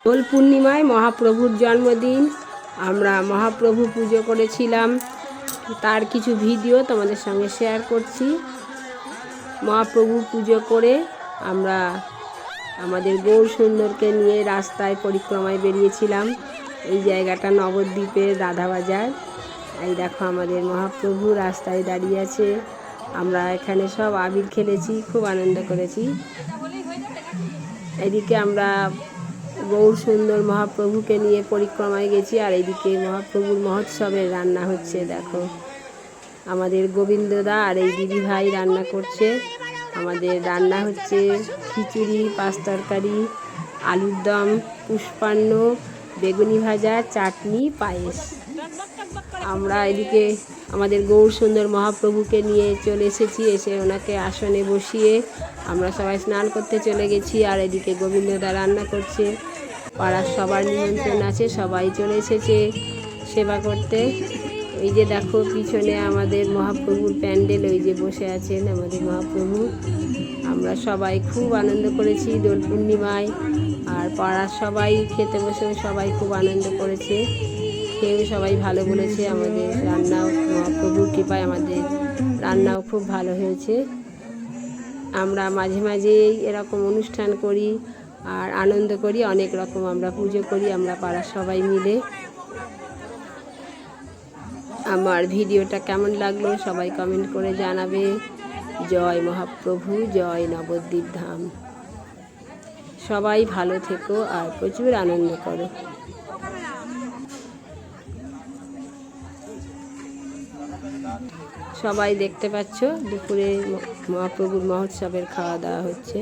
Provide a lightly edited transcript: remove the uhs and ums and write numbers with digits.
দোল পূর্ণিমায় মহাপ্রভুর জন্মদিন। আমরা মহাপ্রভু পুজো করেছিলাম, তার কিছু ভিডিও তোমাদের সঙ্গে শেয়ার করছি। মহাপ্রভু পুজো করে আমরা আমাদের গৌর সুন্দরকে নিয়ে রাস্তায় পরিক্রমায় বেরিয়েছিলাম। এই জায়গাটা নবদ্বীপের রাধাবাজার। এই দেখো আমাদের মহাপ্রভু রাস্তায় দাঁড়িয়ে আছে। আমরা এখানে সব আবির খেলেছি, খুব আনন্দ করেছি। এদিকে আমরা গৌর সুন্দর মহাপ্রভুকে নিয়ে পরিক্রমায় গেছি, আর এদিকে মহাপ্রভুর মহোৎসবের রান্না হচ্ছে। দেখো আমাদের গোবিন্দদা আর এই দিদি ভাই রান্না করছে। আমাদের রান্না হচ্ছে খিচুড়ি, পাঁচ তরকারি, আলুর দম, পুষ্পান্ন, বেগুনি ভাজা, চাটনি, পায়েস। আমরা এদিকে আমাদের গৌর সুন্দর মহাপ্রভুকে নিয়ে চলে এসেছি। এসে ওনাকে আসনে বসিয়ে আমরা সবাই স্নান করতে চলে গেছি। আর এদিকে গোবিন্দদা রান্না করছে। পাড়ার সবার নিমন্ত্রণ আছে, সবাই চলে এসেছে সেবা করতে। এই যে দেখো পিছনে আমাদের মহাপ্রভুর প্যান্ডেল, ওই যে বসে আছেন আমাদের মহাপ্রভু। আমরা সবাই খুব আনন্দ করেছি দোল পূর্ণিমায়। আর পাড়ার সবাই খেতে বসে সবাই খুব আনন্দ করেছে, খেয়েও সবাই ভালো বলেছে। আমাদের রান্নাও মহাপ্রভুর কৃপায় আমাদের রান্নাও খুব ভালো হয়েছে। আমরা মাঝে মাঝেই এরকম অনুষ্ঠান করি আর আনন্দ করি, অনেক রকম আমরা পুজো করি আমরা পাড়ার সবাই মিলে। আমার ভিডিওটা কেমন লাগলো সবাই কমেন্ট করে জানাবে। জয় মহাপ্রভু, জয় নবদ্বীপ ধাম। সবাই ভালো থেকো আর প্রচুর আনন্দ করো। সবাই দেখতে পাচ্ছ দুপুরে মহাপ্রভুর মহোৎসবের খাওয়া দাওয়া হচ্ছে।